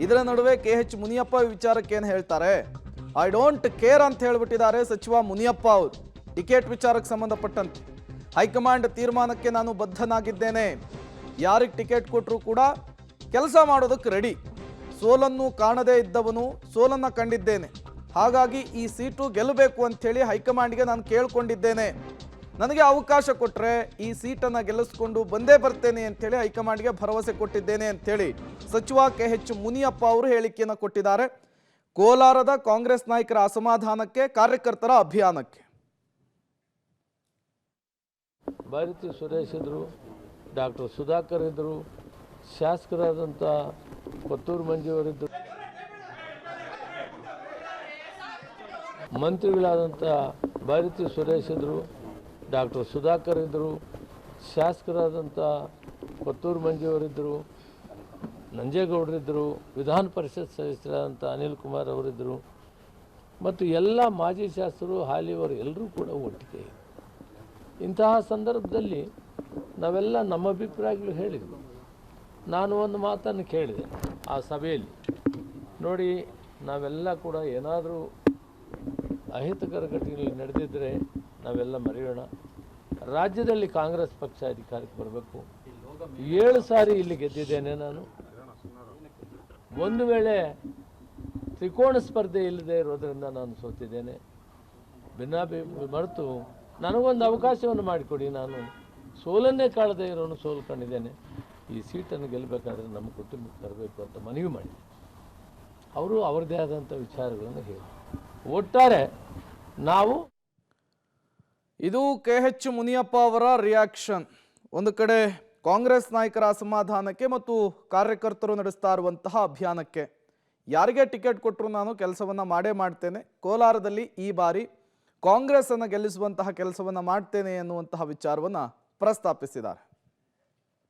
ಇದರ ನಡುವೆ KH ಮುನಿಯಪ್ಪ ವಿಚಾರಕ್ಕೆ ಏನು ಹೇಳ್ತಾರೆ? ಐ ಡೋಂಟ್ ಕೇರ್ ಅಂತ ಹೇಳಿಬಿಟ್ಟಿದ್ದಾರೆ ಸಚಿವ ಮುನಿಯಪ್ಪ ಅವರು. ಟಿಕೆಟ್ ವಿಚಾರಕ್ಕೆ ಸಂಬಂಧಪಟ್ಟಂತೆ ಹೈಕಮಾಂಡ್ ತೀರ್ಮಾನಕ್ಕೆ ನಾನು ಬದ್ಧನಾಗಿದ್ದೇನೆ. ಯಾರಿಗೆ ಟಿಕೆಟ್ ಕೊಟ್ಟರು ಕೂಡ ಕೆಲಸ ಮಾಡೋದಕ್ಕೆ ರೆಡಿ. ಸೋಲನ್ನು ಕಾಣದೇ ಇದ್ದವನು ಸೋಲನ್ನು ಕಂಡಿದ್ದೇನೆ. ಹಾಗಾಗಿ ಈ ಸೀಟು ಗೆಲ್ಲಬೇಕು ಅಂಥೇಳಿ ಹೈಕಮಾಂಡ್ಗೆ ನಾನು ಕೇಳ್ಕೊಂಡಿದ್ದೇನೆ. ನನಗೆ ಅವಕಾಶ ಕೊಟ್ಟರೆ ಈ ಸೀಟನ್ನು ಗೆಲ್ಲಿಸ್ಕೊಂಡು ಬಂದೇ ಬರ್ತೇನೆ ಅಂಥೇಳಿ ಹೈಕಮಾಂಡ್ಗೆ ಭರವಸೆ ಕೊಟ್ಟಿದ್ದೇನೆ ಅಂಥೇಳಿ ಸಚಿವ KH ಮುನಿಯಪ್ಪ ಅವರು ಹೇಳಿಕೆಯನ್ನು ಕೊಟ್ಟಿದ್ದಾರೆ. ಕೋಲಾರದ ಕಾಂಗ್ರೆಸ್ ನಾಯಕರ ಅಸಮಾಧಾನಕ್ಕೆ, ಕಾರ್ಯಕರ್ತರ ಅಭಿಯಾನಕ್ಕೆ. ಭಾರತಿ ಸುರೇಶ್ ಇದ್ದರು, ಡಾಕ್ಟರ್ ಸುಧಾಕರ್ ಇದ್ದರು, ಶಾಸಕರಾದಂಥ ಕೊತ್ತೂರು ಮಂಜುವರಿದ್ದರು, ಮಂತ್ರಿಗಳಾದಂಥ ಭಾರತಿ ಸುರೇಶ್ ಇದ್ದರು, ಡಾಕ್ಟರ್ ಸುಧಾಕರ್ ಇದ್ದರು, ಶಾಸಕರಾದಂಥ ಕೊತ್ತೂರು ಮಂಜುವರಿದ್ದರು, ನಂಜೇಗೌಡರಿದ್ದರು, ವಿಧಾನ ಪರಿಷತ್ ಸದಸ್ಯರಾದಂಥ ಅನಿಲ್ ಕುಮಾರ್ ಅವರಿದ್ದರು ಮತ್ತು ಎಲ್ಲ ಮಾಜಿ ಶಾಸಕರು ಹಾಲಿಯವರು ಎಲ್ಲರೂ ಕೂಡ ಒಟ್ಟಿಗೆ. ಇಂತಹ ಸಂದರ್ಭದಲ್ಲಿ ನಾವೆಲ್ಲ ನಮ್ಮ ಅಭಿಪ್ರಾಯಗಳು ಹೇಳಿದ್ವಿ. ನಾನು ಒಂದು ಮಾತನ್ನು ಕೇಳಿದೆ ಆ ಸಭೆಯಲ್ಲಿ, ನೋಡಿ ನಾವೆಲ್ಲ ಕೂಡ ಏನಾದರೂ ಅಹಿತಕರ ಘಟನೆಗಳು ನಡೆದಿದ್ದರೆ ನಾವೆಲ್ಲ ಮರೆಯೋಣ. ರಾಜ್ಯದಲ್ಲಿ ಕಾಂಗ್ರೆಸ್ ಪಕ್ಷ ಅಧಿಕಾರಕ್ಕೆ ಬರಬೇಕು. 7 ಸಾರಿ ಇಲ್ಲಿ ಗೆದ್ದಿದ್ದೇನೆ ನಾನು. ಒಂದು ವೇಳೆ ತ್ರಿಕೋಣ ಸ್ಪರ್ಧೆ ಇಲ್ಲದೆ ಇರೋದರಿಂದ ನಾನು ಸೋತಿದ್ದೇನೆ. ಮರೆತು ನನಗೊಂದು ಅವಕಾಶವನ್ನು ಮಾಡಿಕೊಡಿ. ನಾನು ಸೋಲನ್ನೇ ಕಾಣದೇ ಇರೋನು ಸೋಲು ಕಂಡಿದ್ದೇನೆ. ಈ ಸೀಟನ್ನು ಗೆಲ್ಲಬೇಕಾದ್ರೆ ನಮ್ಮ ಕುಟುಂಬಕ್ಕೆ ತರಬೇಕು ಅಂತ ಮನವಿ ಮಾಡಿದೆ. ಅವರು ಅವರದೇ ಆದಂಥ ವಿಚಾರಗಳನ್ನು ಹೇಳಿ ಒಟ್ಟಾರೆ ನಾವು ಇದು KH ಮುನಿಯಪ್ಪ ಅವರ ರಿಯಾಕ್ಷನ್. ಒಂದು ಕಡೆ ಕಾಂಗ್ರೆಸ್ ನಾಯಕರ ಅಸಮಾಧಾನಕ್ಕೆ ಮತ್ತು ಕಾರ್ಯಕರ್ತರು ನಡೆಸ್ತಾ ಇರುವಂತಹ ಅಭಿಯಾನಕ್ಕೆ. ಯಾರಿಗೆ ಟಿಕೆಟ್ ಕೊಟ್ಟರು ನಾನು ಕೆಲಸವನ್ನು ಮಾಡೇ ಮಾಡ್ತೇನೆ. ಕೋಲಾರದಲ್ಲಿ ಈ ಬಾರಿ ಕಾಂಗ್ರೆಸ್ ಅನ್ನು ಗೆಲ್ಲಿಸುವಂತಹ ಕೆಲಸವನ್ನು ಮಾಡ್ತೇನೆ ಎನ್ನುವಂತಹ ವಿಚಾರವನ್ನು ಪ್ರಸ್ತಾಪಿಸಿದ್ದಾರೆ.